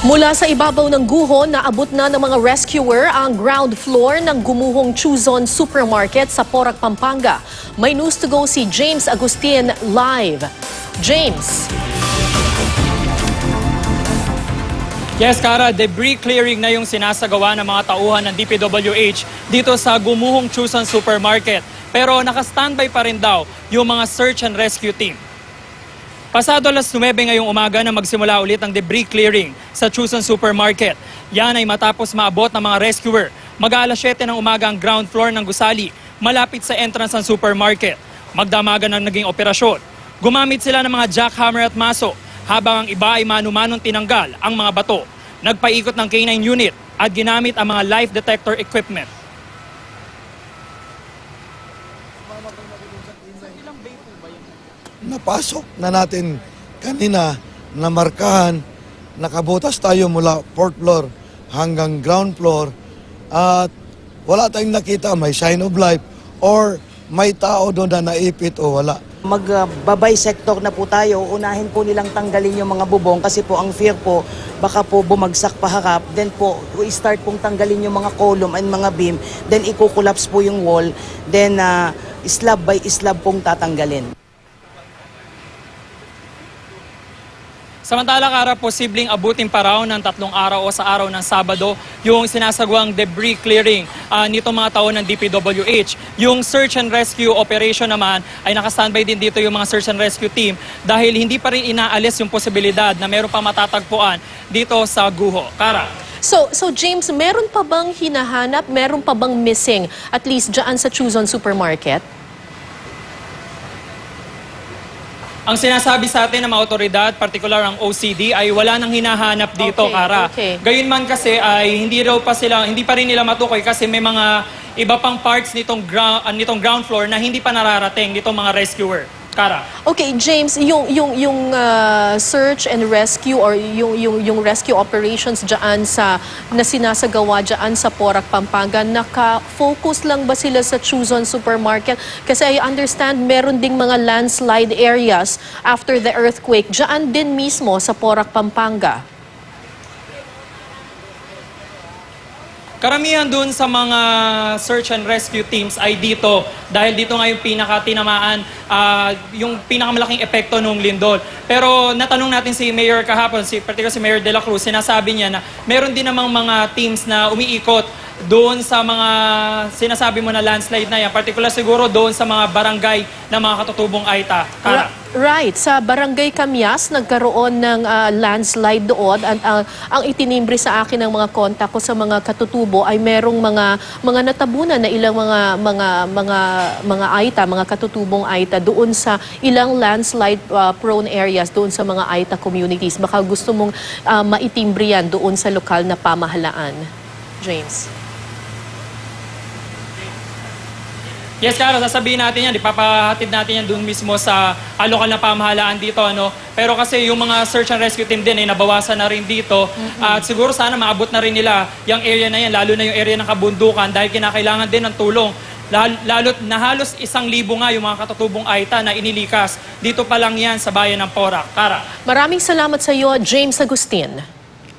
Mula sa ibabaw ng guho, naabot na ng mga rescuer ang ground floor ng gumuhong Chuzon Supermarket sa Porac, Pampanga. May news to go si James Agustin live. James. Yes, Kara, debris clearing na yung sinasagawa ng mga tauhan ng DPWH dito sa gumuhong Chuzon Supermarket. Pero naka-standby pa rin daw yung mga search and rescue team. Pasado alas 9 ngayong umaga na magsimula ulit ang debris clearing sa Chuzon Supermarket. Yan ay matapos maabot ng mga rescuer. Mag-aalas 7 ng umaga ang ground floor ng gusali, malapit sa entrance ng supermarket. Magdamagan ang naging operasyon. Gumamit sila ng mga jackhammer at maso, habang ang iba ay manu-manong tinanggal ang mga bato. Nagpaikot ng K9 unit at ginamit ang mga life detector equipment. Napasok na natin kanina na markahan, nakabutas tayo mula 4th floor hanggang ground floor at wala tayong nakita may sign of life or may tao doon na naipit o wala. Magbabay-sector na po tayo, unahin po nilang tanggalin yung mga bubong kasi po ang fear po baka po bumagsak paharap, then po i-start pong tanggalin yung mga column and mga beam, then i-collapse po yung wall, then slab by slab pong tatanggalin. Samantala, Kara, posibleng abutin pa raw ng 3 araw o sa araw ng Sabado yung sinasagawang debris clearing nitong mga tao ng DPWH. Yung search and rescue operation naman ay nakastandby din dito yung mga search and rescue team dahil hindi pa rin inaalis yung posibilidad na meron pa matatagpuan dito sa guho. Kara. So James, meron pa bang hinahanap, meron pa bang missing at least dyan sa Chuzon Supermarket? Ang sinasabi sa atin ng mga otoridad, partikular ang OCD, ay wala nang hinahanap dito, Kara. Okay. Gayunman kasi ay hindi pa rin nila matukoy kasi may mga iba pang parts nitong ground floor na hindi pa nararating nitong mga rescuer. Kara. Okay, James, yung search and rescue or yung rescue operations diyan na sinasagawa diyan sa Porac, Pampanga, naka-focus lang ba sila sa Chuzon Supermarket? Kasi I understand meron ding mga landslide areas after the earthquake diyan din mismo sa Porac, Pampanga. Karamihan dun sa mga search and rescue teams ay dito dahil dito nga yung pinakatinamaan, yung pinakamalaking epekto ng lindol. Pero natanong natin si Mayor kahapon, particularly si Mayor De La Cruz, sinasabi niya na meron din namang mga teams na umiikot doon sa mga sinasabi mo na landslide na yan, particular siguro doon sa mga barangay na mga katutubong Aita. Right. Sa Barangay Camyas, nagkaroon ng landslide doon. Ang itinimbre sa akin ng mga kontak ko sa mga katutubo ay merong mga natabunan na ilang mga Aita, mga katutubong Aita doon sa ilang landslide prone areas doon sa mga Aita communities. Baka gusto mong maitimbre yan doon sa lokal na pamahalaan. James. Yes, Kara, sasabihin natin yan, ipapahatid natin yan doon mismo sa lokal na pamahalaan dito. Pero kasi yung mga search and rescue team din ay nabawasan na rin dito. At siguro sana maabot na rin nila yung area na yan, lalo na yung area ng kabundukan dahil kinakailangan din ng tulong. Lalo't na halos 1,000 nga yung mga katutubong Aita na inilikas. Dito pa lang yan sa bayan ng Porac. Kara. Maraming salamat sa iyo, James Agustin.